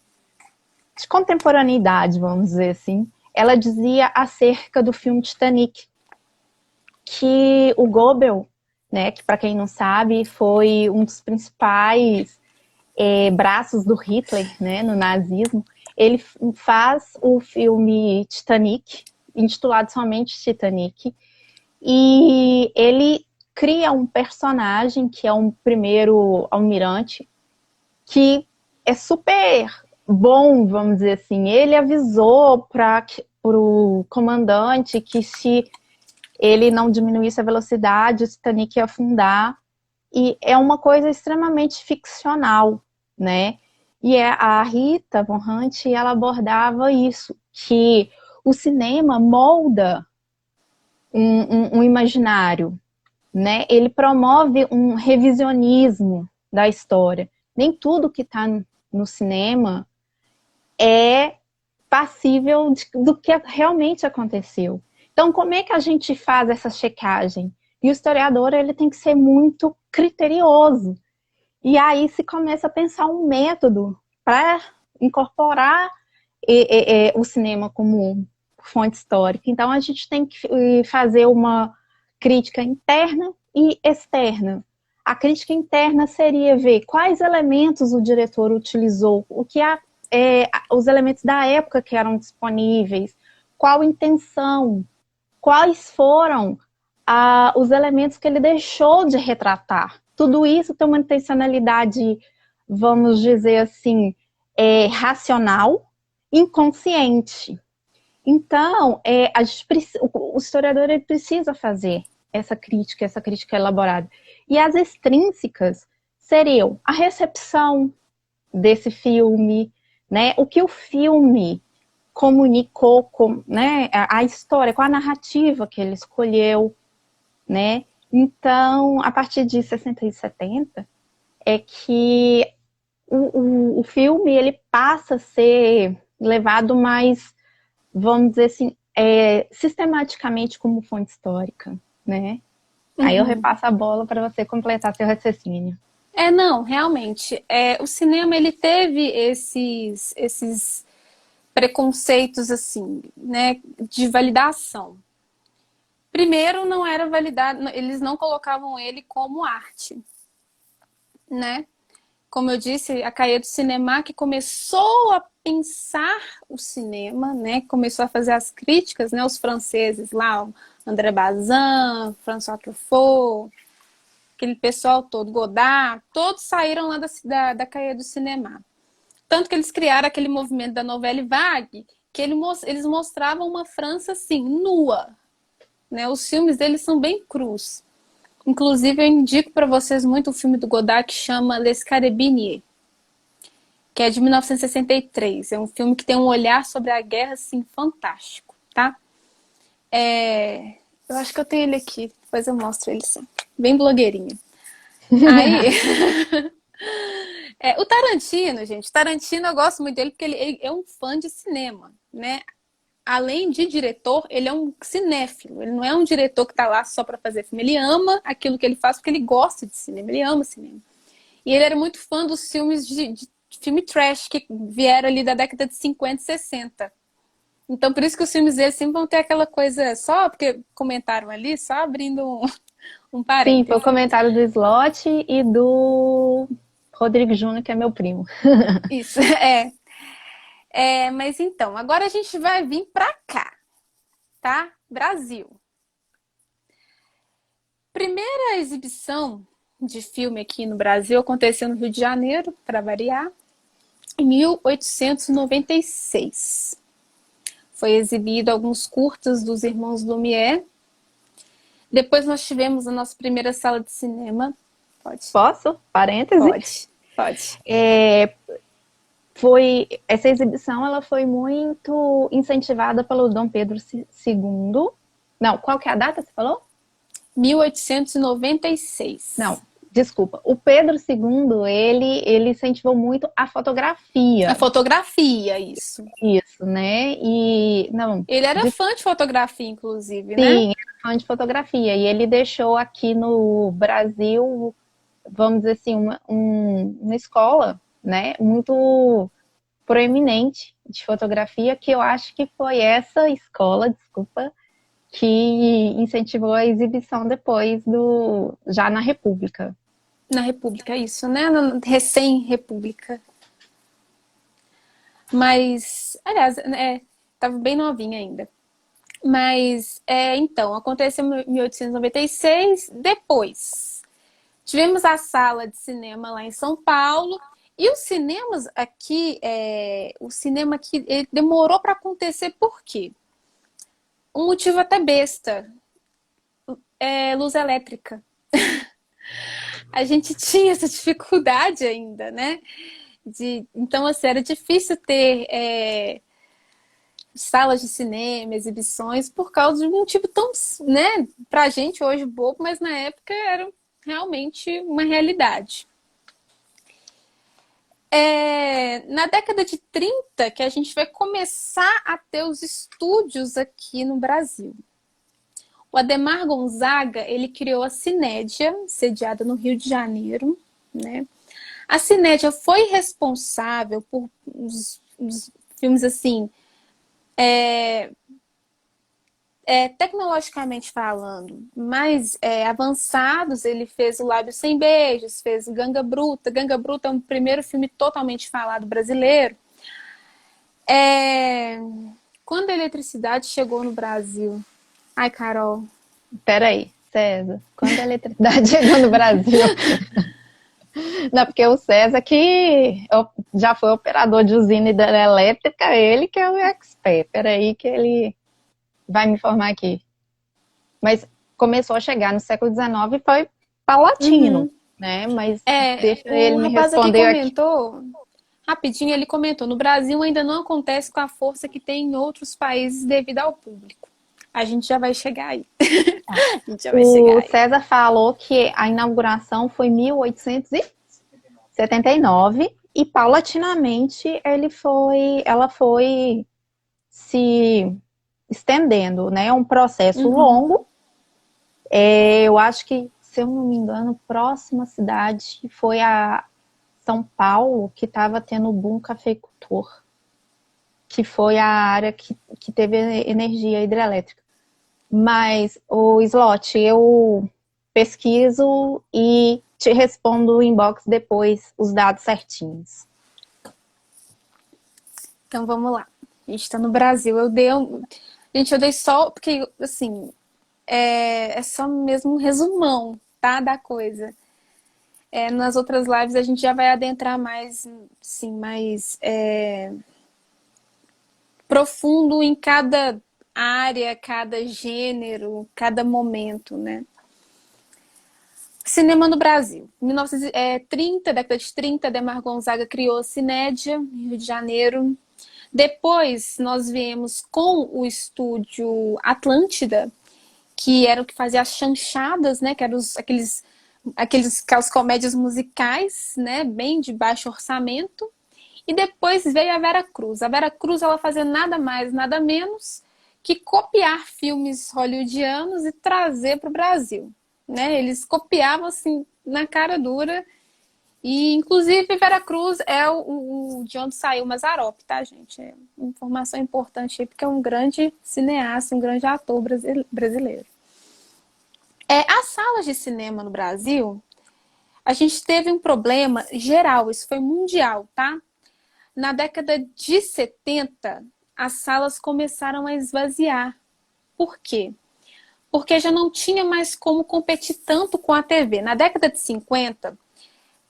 contemporaneidade, vamos dizer assim. Ela dizia acerca do filme Titanic, que o Goebbels, né, que para quem não sabe, foi um dos principais braços do Hitler, né, no nazismo. Ele faz o filme Titanic, intitulado somente Titanic, e ele cria um personagem que é um primeiro almirante, que é super bom, vamos dizer assim. Ele avisou para o comandante que se ele não diminuísse a velocidade, o Titanic ia afundar. E é uma coisa extremamente ficcional, né? E a Rita Von Hunt, ela abordava isso, que o cinema molda um imaginário, né? Ele promove um revisionismo da história. Nem tudo que está no cinema é passível do que realmente aconteceu. Então, como é que a gente faz essa checagem? E o historiador, ele tem que ser muito criterioso. E aí se começa a pensar um método para incorporar o cinema como fonte histórica. Então, a gente tem que fazer uma crítica interna e externa. A crítica interna seria ver quais elementos o diretor utilizou, os elementos da época que eram disponíveis, qual intenção, quais foram os elementos que ele deixou de retratar. Tudo isso tem uma intencionalidade, vamos dizer assim, racional, inconsciente. Então, o historiador ele precisa fazer essa crítica elaborada. E as extrínsecas seriam a recepção desse filme, né? O que o filme comunicou com, né, a história, com a narrativa que ele escolheu, né? Então, a partir de 60 e 70, é que o filme ele passa a ser levado mais, vamos dizer assim, sistematicamente como fonte histórica, né? Uhum. Aí eu repasso a bola para você completar seu raciocínio. Não, realmente. O cinema, ele teve esses preconceitos, assim, né, de validação. Primeiro, não era validado, eles não colocavam ele como arte, né? Como eu disse, a Cahiers du Cinéma que começou a pensar o cinema, né? Começou a fazer as críticas, né? Os franceses lá, o André Bazin, François Truffaut, aquele pessoal todo, Godard, todos saíram lá da Cahiers du Cinéma. Tanto que eles criaram aquele movimento da Nouvelle Vague, que eles mostravam uma França assim, nua, né? Os filmes deles são bem crus. Inclusive, eu indico para vocês muito o filme do Godard que chama Les Carabiniers, que é de 1963. É um filme que tem um olhar sobre a guerra, assim, fantástico, tá? Eu acho que eu tenho ele aqui, depois eu mostro ele sim. Bem blogueirinho. Aí... o Tarantino, gente. Tarantino, eu gosto muito dele porque ele é um fã de cinema, né? Além de diretor, ele é um cinéfilo. Ele não é um diretor que tá lá só para fazer filme. Ele ama aquilo que ele faz porque ele gosta de cinema. Ele ama cinema. E ele era muito fã dos filmes de filme trash que vieram ali da década de 50 e 60. Então, por isso que os filmes dele sempre vão ter aquela coisa só, porque comentaram ali, só abrindo um parênteses. Sim, foi o comentário do Slot e do Rodrigo Júnior, que é meu primo. Isso, mas então, agora a gente vai vir pra cá. tá? Brasil. Primeira exibição de filme aqui no Brasil aconteceu no Rio de Janeiro, para variar, em 1896. Foi exibido alguns curtas dos irmãos Lumière. Depois nós tivemos a nossa primeira sala de cinema. Pode? Posso? Parêntese? Pode. Essa exibição ela foi muito incentivada pelo Dom Pedro II. Não, qual que é a data que você falou? 1896. Não, desculpa. O Pedro II, ele incentivou muito a fotografia. A fotografia, isso. Isso, né? Ele era fã de fotografia, inclusive, né? Sim, era fã de fotografia. E ele deixou aqui no Brasil, vamos dizer assim, uma escola, né? Muito proeminente de fotografia, que eu acho que foi essa escola, desculpa, que incentivou a exibição depois já na República. Na República, isso, né? Na recém-República. Mas, aliás, estava bem novinha ainda. Mas, então, aconteceu em 1896. Depois, tivemos a sala de cinema lá em São Paulo. E os cinemas aqui, ele demorou para acontecer por quê? Um motivo até besta. Luz elétrica. A gente tinha essa dificuldade ainda, né? Então, assim, era difícil ter salas de cinema, exibições, por causa de um motivo tão, né? Pra gente hoje bobo, mas na época era realmente uma realidade. Na década de 30 que a gente vai começar a ter os estúdios aqui no Brasil. O Adhemar Gonzaga, ele criou a Cinédia, sediada no Rio de Janeiro, né? A Cinédia foi responsável por os filmes, assim, tecnologicamente falando, mais avançados. Ele fez O Lábio Sem Beijos, fez Ganga Bruta. Ganga Bruta é o primeiro filme totalmente falado brasileiro. Quando a eletricidade chegou no Brasil... Ai, Carol. Peraí, César. Quando a eletricidade chegou no Brasil... Não, porque o César que já foi operador de usina hidrelétrica, ele que é o expert. Peraí que ele vai me informar aqui. Mas começou a chegar no século XIX e foi paulatino, né? Mas deixa ele me responder aqui. Comentou, rapidinho, ele comentou, no Brasil ainda não acontece com a força que tem em outros países devido ao público. A gente já vai chegar aí. O César falou que a inauguração foi em 1879 e paulatinamente ela foi se estendendo, né? É um processo longo. Eu acho que, se eu não me engano, a próxima cidade foi a São Paulo, que estava tendo o boom cafeicultor, que foi a área que teve energia hidrelétrica. Mas, o Slot, eu pesquiso e te respondo no inbox depois os dados certinhos. Então, vamos lá. A gente está no Brasil. Eu dei só... Porque, assim, é só mesmo um resumão, tá? Da coisa. Nas outras lives a gente já vai adentrar mais, assim, mais profundo em cada área, cada gênero, cada momento, né? Cinema no Brasil. Em 1930, década de 30, Adhemar Gonzaga criou a Cinédia, em Rio de Janeiro. Depois, nós viemos com o estúdio Atlântida, que era o que fazia as chanchadas, né? Que eram aquelas comédias musicais, né? Bem de baixo orçamento. E depois veio a Vera Cruz. A Vera Cruz, ela fazia nada mais, nada menos que copiar filmes hollywoodianos e trazer para o Brasil, né? Eles copiavam assim na cara dura. E inclusive Vera Cruz é o de onde saiu Mazzaropi, tá, gente? É uma informação importante aí, porque é um grande cineasta, um grande ator brasileiro. As salas de cinema no Brasil, a gente teve um problema geral, isso foi mundial, tá? Na década de 70, as salas começaram a esvaziar. Por quê? Porque já não tinha mais como competir tanto com a TV. Na década de 50,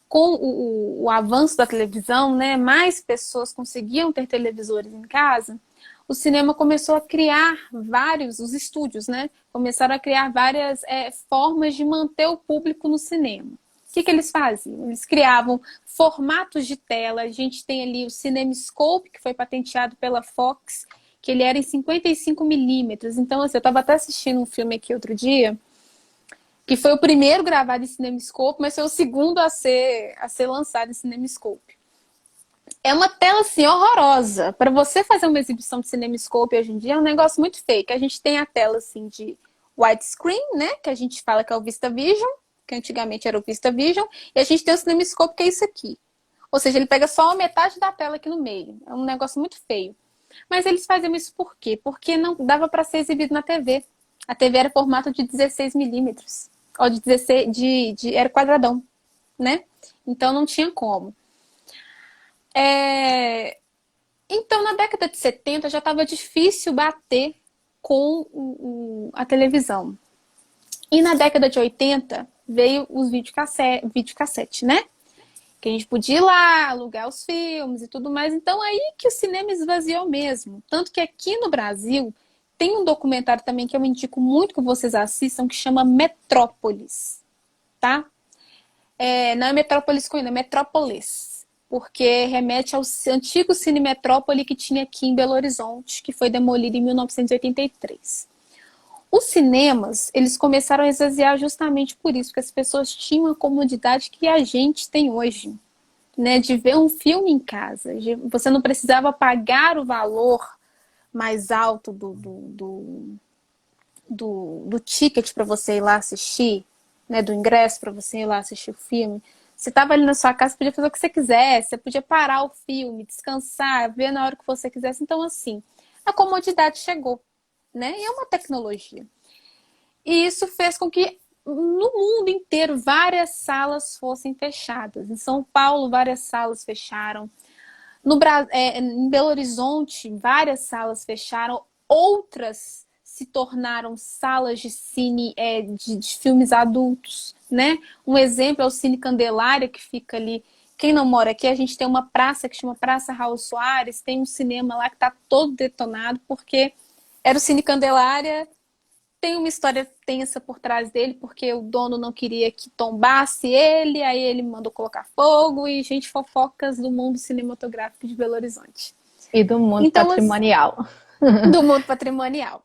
com o avanço da televisão, né, mais pessoas conseguiam ter televisores em casa, o cinema começou a criar os estúdios, né, começaram a criar várias formas de manter o público no cinema. O que eles faziam? Eles criavam formatos de tela. A gente tem ali o CinemaScope, que foi patenteado pela Fox, que ele era em 55 milímetros. Então, assim, eu estava até assistindo um filme aqui outro dia, que foi o primeiro gravado em CinemaScope, mas foi o segundo a ser lançado em CinemaScope. É uma tela, assim, horrorosa. Para você fazer uma exibição de CinemaScope hoje em dia, é um negócio muito feio. Que a gente tem a tela, assim, de widescreen, né? Que a gente fala que é o VistaVision, que antigamente era o VistaVision. E a gente tem o CinemaScope, que é isso aqui. Ou seja, ele pega só a metade da tela aqui no meio. É um negócio muito feio. Mas eles faziam isso por quê? Porque não dava para ser exibido na TV. A TV era formato de 16 milímetros. Ou de 16, era quadradão, né? Então não tinha como. Então, na década de 70, já estava difícil bater com a televisão. E na década de 80, veio os videocassete, né? Que a gente podia ir lá, alugar os filmes e tudo mais. Então, aí que o cinema esvaziou mesmo. Tanto que aqui no Brasil, tem um documentário também que eu indico muito que vocês assistam, que chama Metrópolis, tá? Não é Metrópolis com ainda, é Metrópolis. Porque remete ao antigo Cine Metrópole que tinha aqui em Belo Horizonte, que foi demolido em 1983. Os cinemas, eles começaram a esvaziar justamente por isso, porque as pessoas tinham a comodidade que a gente tem hoje, né, de ver um filme em casa. Você não precisava pagar o valor mais alto do ticket para você ir lá assistir, né, do ingresso para você ir lá assistir o filme. Você estava ali na sua casa, podia fazer o que você quisesse, você podia parar o filme, descansar, ver na hora que você quisesse. Então, assim, a comodidade chegou, né? E é uma tecnologia. E isso fez com que no mundo inteiro várias salas fossem fechadas. Em São Paulo, várias salas fecharam. Em Belo Horizonte, várias salas fecharam. Outras se tornaram salas de cine de filmes adultos, né? Um exemplo é o Cine Candelária, que fica ali. Quem não mora aqui, a gente tem uma praça que chama Praça Raul Soares, tem um cinema lá que está todo detonado, porque era o Cine Candelária. Tem uma história tensa por trás dele, porque o dono não queria que tombasse ele, aí ele mandou colocar fogo, e gente, fofocas do mundo cinematográfico de Belo Horizonte. E do mundo patrimonial. Do mundo patrimonial.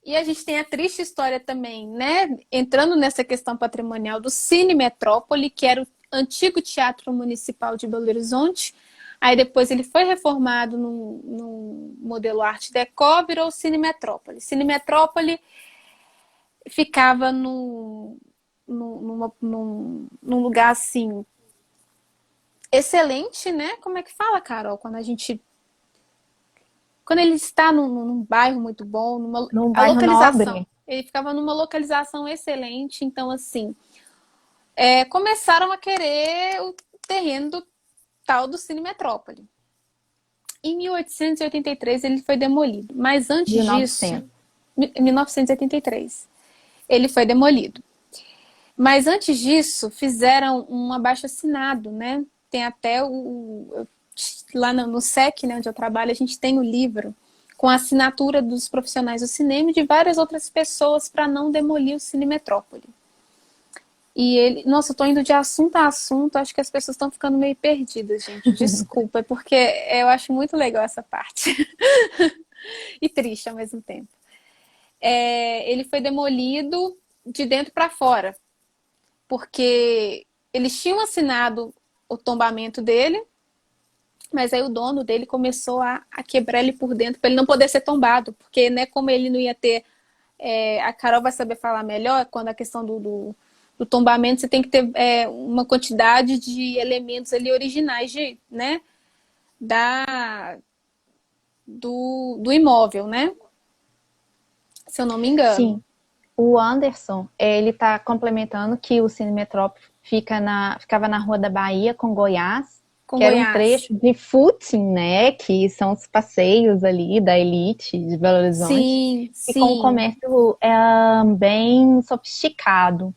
E a gente tem a triste história também, né? Entrando nessa questão patrimonial do Cine Metrópole, que era o antigo Teatro Municipal de Belo Horizonte. Aí depois ele foi reformado no modelo Art Deco, virou o Cine Metrópole. Cine Metrópole ficava num lugar assim excelente, né? Como é que fala, Carol? Quando ele está num bairro muito bom, a localização. Nobre. Ele ficava numa localização excelente, então assim, começaram a querer o terreno do tal do Cine Metrópole. Em 1883 ele foi demolido, mas antes disso, 1983, ele foi demolido. Mas antes disso, fizeram um abaixo-assinado, né? Tem até lá no SEC, né, onde eu trabalho, a gente tem o livro com a assinatura dos profissionais do cinema e de várias outras pessoas para não demolir o Cine Metrópole. E nossa, eu tô indo de assunto a assunto, acho que as pessoas estão ficando meio perdidas, gente. Desculpa, é porque eu acho muito legal essa parte. E triste ao mesmo tempo. Ele foi demolido de dentro para fora, porque eles tinham assinado o tombamento dele, mas aí o dono dele começou a quebrar ele por dentro para ele não poder ser tombado, porque, né, como ele não ia ter... a Carol vai saber falar melhor, quando a questão do tombamento, você tem que ter uma quantidade de elementos ali originais né, do imóvel, né? Se eu não me engano. Sim. O Anderson, ele está complementando que o Cine Metrópole ficava na Rua da Bahia com Goiás, Com que era um Goiás. trecho de footing, né? Que são os passeios ali da elite de Belo Horizonte, Sim, e com um sim. comércio bem sofisticado.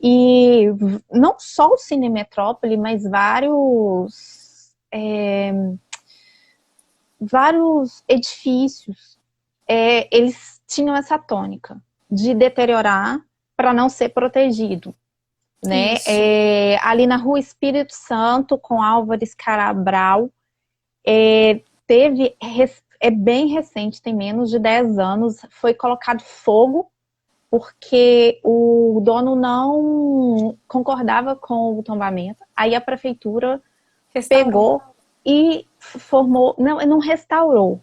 E não só o Cine Metrópole, mas vários edifícios, eles tinham essa tônica de deteriorar para não ser protegido, né? Isso. Ali na Rua Espírito Santo, com Álvares Cabral, é bem recente, tem menos de 10 anos, foi colocado fogo porque o dono não concordava com o tombamento. Aí a prefeitura Restaurou. pegou e formou, não restaurou,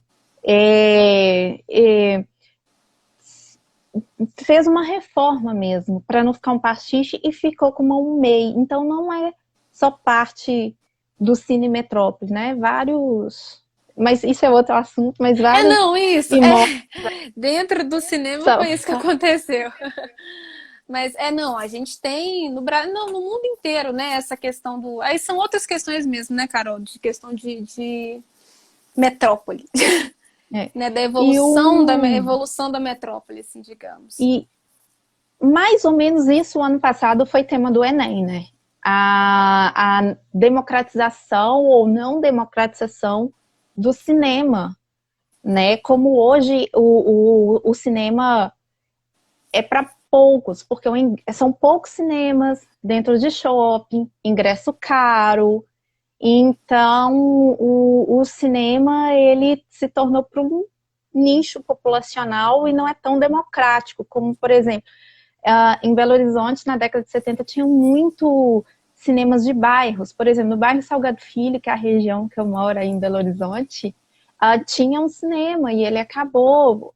fez uma reforma mesmo, para não ficar um pastiche, e ficou como um MEI. Então não é só parte do Cine Metrópole, né? Vários, mas isso é outro assunto, mas vários Não, isso. imóveis Dentro do cinema são, foi isso que aconteceu. Mas não, a gente tem no Brasil, não, no mundo inteiro, né? Essa questão do. Aí são outras questões mesmo, né, Carol? De questão de metrópole. Né? Da evolução da metrópole, assim, digamos. E mais ou menos isso, o ano passado, foi tema do Enem, né? A democratização ou não democratização do cinema, né? Como hoje o cinema é para poucos, porque são poucos cinemas dentro de shopping, ingresso caro. Então, o cinema, ele se tornou para um nicho populacional e não é tão democrático, como, por exemplo, em Belo Horizonte, na década de 70, tinham muito cinemas de bairros. Por exemplo, no bairro Salgado Filho, que é a região que eu moro aí em Belo Horizonte, tinha um cinema e ele acabou.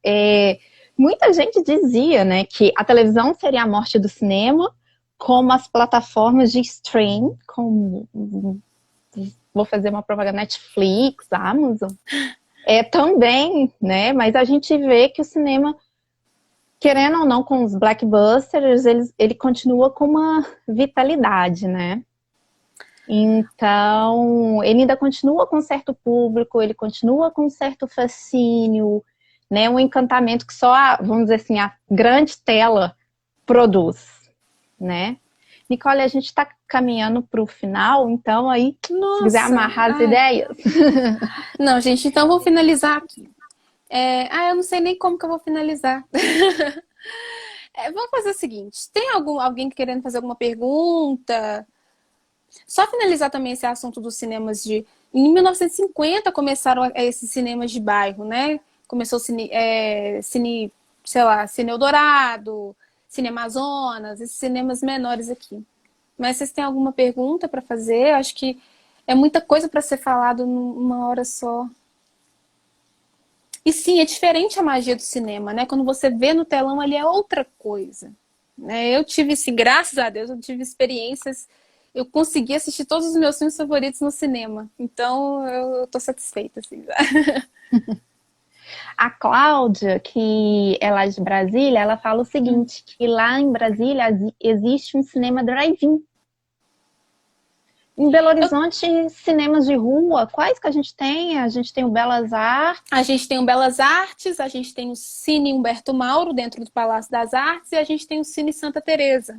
Muita gente dizia, né, que a televisão seria a morte do cinema, como as plataformas de stream, como vou fazer uma propaganda, Netflix, Amazon, também, né, mas a gente vê que o cinema, querendo ou não, com os blockbusters, ele continua com uma vitalidade, né? Então, ele ainda continua com certo público, ele continua com certo fascínio, né? Um encantamento que só, vamos dizer assim, a grande tela produz, né? Nicole, a gente está caminhando para o final, então aí, se quiser amarrar as ideias. Não, gente, então vou finalizar aqui. Eu não sei nem como que eu vou finalizar. Vamos fazer o seguinte: tem alguém querendo fazer alguma pergunta? Só finalizar também esse assunto dos cinemas de... Em 1950 começaram esses cinemas de bairro, né? Começou Cine Eldorado, Cine Amazonas, esses cinemas menores aqui. Mas vocês têm alguma pergunta para fazer? Acho que é muita coisa para ser falado numa hora só. E sim, é diferente a magia do cinema, né? Quando você vê no telão ali é outra coisa. Eu tive, assim, graças a Deus, eu tive experiências. Eu consegui assistir todos os meus filmes favoritos no cinema. Então, eu tô satisfeita, assim. A Cláudia, que é lá de Brasília, ela fala o seguinte, que lá em Brasília existe um cinema drive-in. Em Belo Horizonte, cinemas de rua, quais que a gente tem? A gente tem o Belas Artes. A gente tem o Belas Artes, a gente tem o Cine Humberto Mauro, dentro do Palácio das Artes, e a gente tem o Cine Santa Teresa.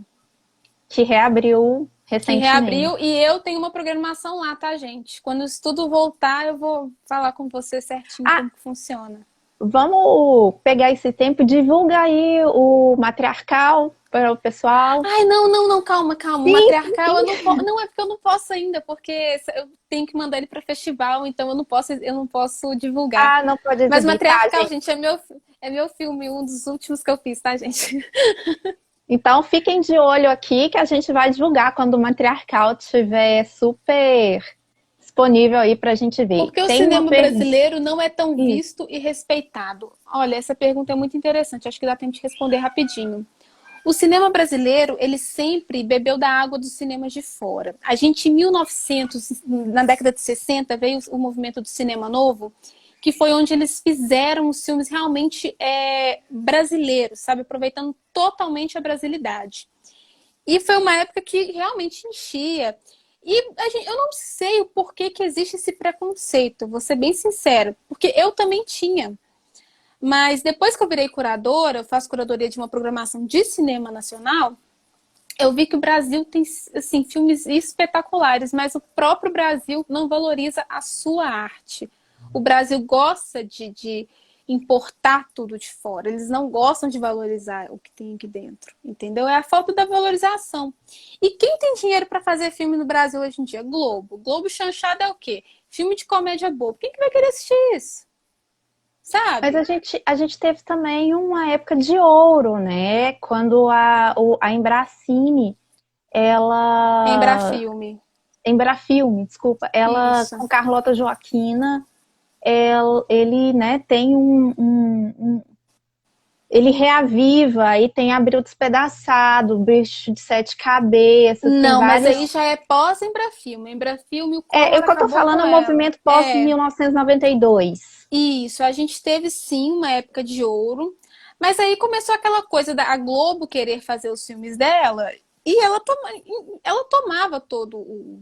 Que reabriu recentemente. E eu tenho uma programação lá, tá, gente? Quando isso tudo voltar, eu vou falar com você certinho como que funciona. Vamos pegar esse tempo e divulgar aí o Matriarcal para o pessoal. Ai, não, calma. Sim, o Matriarcal, sim. Não é porque eu não posso ainda, porque eu tenho que mandar ele para festival, então eu não posso divulgar. Não pode exibir. Mas Matriarcal, gente, é meu filme, um dos últimos que eu fiz, tá, gente? Então fiquem de olho aqui que a gente vai divulgar quando o Matriarcal estiver super disponível aí pra gente ver. Porque o cinema brasileiro não é tão visto e respeitado. Olha, essa pergunta é muito interessante, acho que dá tempo de responder rapidinho. O cinema brasileiro, ele sempre bebeu da água dos cinemas de fora. A gente, em 1900, na década de 60, veio o movimento do cinema novo, que foi onde eles fizeram os filmes realmente brasileiros, sabe? Aproveitando totalmente a brasilidade. E foi uma época que realmente enchia. E eu não sei o porquê que existe esse preconceito, vou ser bem sincera, porque eu também tinha. Mas depois que eu virei curadora, eu faço curadoria de uma programação de cinema nacional, eu vi que o Brasil tem, assim, filmes espetaculares, mas o próprio Brasil não valoriza a sua arte. O Brasil gosta de importar tudo de fora. Eles não gostam de valorizar o que tem aqui dentro, entendeu? É a falta da valorização. E quem tem dinheiro para fazer filme no Brasil hoje em dia? Globo. Globo chanchado é o quê? Filme de comédia bobo. Quem que vai querer assistir isso? Sabe? Mas a gente teve também uma época de ouro, né? Quando a Embracine, ela... Embrafilme. Embrafilme, desculpa. Ela, Isso. com Carlota Joaquina, ele, né, tem ele reaviva, aí tem Abril Despedaçado, Bicho de Sete Cabeças. Não, tem mas vários... aí já é pós-Embrafilme. Embrafilme, o É, Collor o que eu tô acabou falando é com o ela. movimento pós-1992. Isso, a gente teve sim uma época de ouro, mas aí começou aquela coisa da a Globo querer fazer os filmes dela e ela tomava todo o.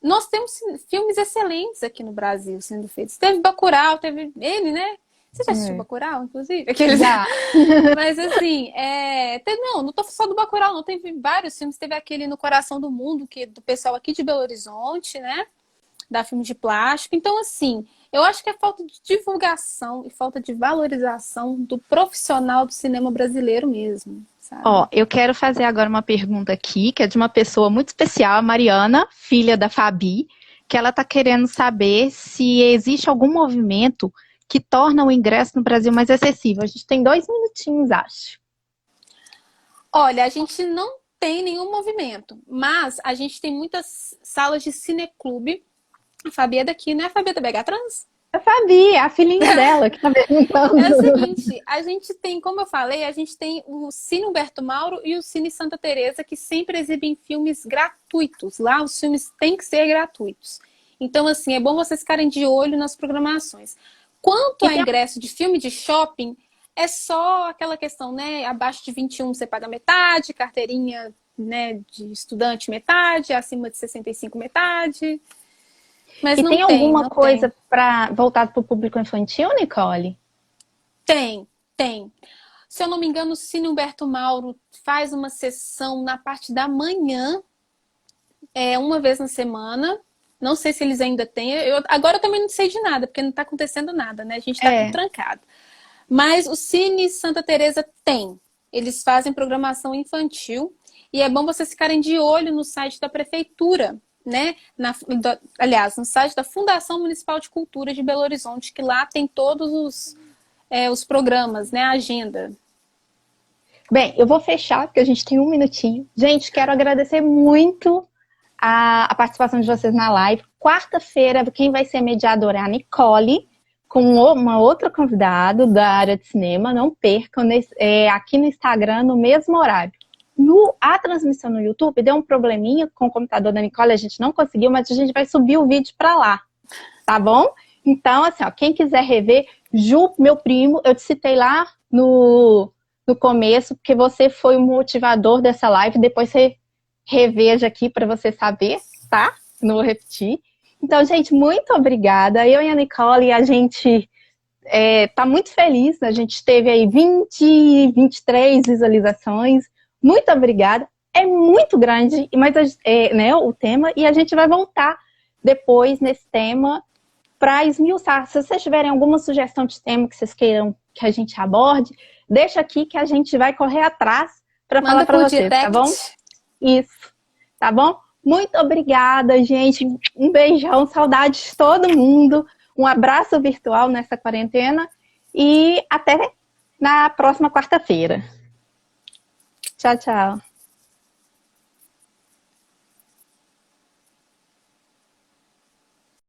Nós temos filmes excelentes aqui no Brasil sendo feitos. Teve Bacurau, teve ele, né? Você já assistiu Bacurau, inclusive? Já. Mas assim, não tô só do Bacurau, não. Teve vários filmes. Teve aquele No Coração do Mundo, que é do pessoal aqui de Belo Horizonte, né? Da Filme de Plástico. Então, assim, eu acho que é falta de divulgação e falta de valorização do profissional do cinema brasileiro mesmo, sabe? Ó, eu quero fazer agora uma pergunta aqui, que é de uma pessoa muito especial, a Mariana, filha da Fabi, que ela tá querendo saber se existe algum movimento que torna o ingresso no Brasil mais acessível. A gente tem 2 minutinhos, acho. Olha, a gente não tem nenhum movimento, mas a gente tem muitas salas de cineclube. A Fabi é daqui, né? A Fabi é da BH Trans? A Fabi, a filhinha dela que tá perguntando. É o seguinte, a gente tem, como eu falei, a gente tem o Cine Humberto Mauro e o Cine Santa Teresa, que sempre exibem filmes gratuitos. Lá os filmes têm que ser gratuitos. Então, assim, é bom vocês ficarem de olho nas programações. Quanto a ingresso de filme de shopping, é só aquela questão, né? Abaixo de 21 você paga metade, carteirinha, né, de estudante metade, acima de 65 metade. Mas e não tem alguma não coisa voltada para o público infantil, Nicole? Tem. Se eu não me engano, o Cine Humberto Mauro faz uma sessão na parte da manhã, uma vez na semana. Não sei se eles ainda têm. Agora eu também não sei de nada, porque não está acontecendo nada, né? A gente está tudo trancado. Mas o Cine Santa Teresa tem. Eles fazem programação infantil. E é bom vocês ficarem de olho no site da prefeitura, né? Aliás, no site da Fundação Municipal de Cultura de Belo Horizonte, que lá tem todos os programas, né? A agenda. Bem, eu vou fechar, porque a gente tem 1 minutinho. Gente, quero agradecer muito a participação de vocês na live. Quarta-feira, quem vai ser mediadora é a Nicole, com uma outra convidada da área de cinema. Não percam, aqui no Instagram, no mesmo horário. A transmissão no YouTube deu um probleminha com o computador da Nicole, a gente não conseguiu, mas a gente vai subir o vídeo para lá, tá bom? Então, assim, ó, quem quiser rever, Ju, meu primo, eu te citei lá no começo, porque você foi o motivador dessa live, depois você reveja aqui para você saber, tá? Não vou repetir. Então, gente, muito obrigada. Eu e a Nicole, a gente tá muito feliz, né? A gente teve aí 23 visualizações. Muito obrigada. É muito grande, mas né, o tema, e a gente vai voltar depois nesse tema para esmiuçar. Se vocês tiverem alguma sugestão de tema que vocês queiram que a gente aborde, deixa aqui que a gente vai correr atrás para falar para vocês, direct. tá bom? Isso, tá bom? Muito obrigada, gente. Um beijão, saudade de todo mundo. Um abraço virtual nessa quarentena e até na próxima quarta-feira. Tchau, tchau.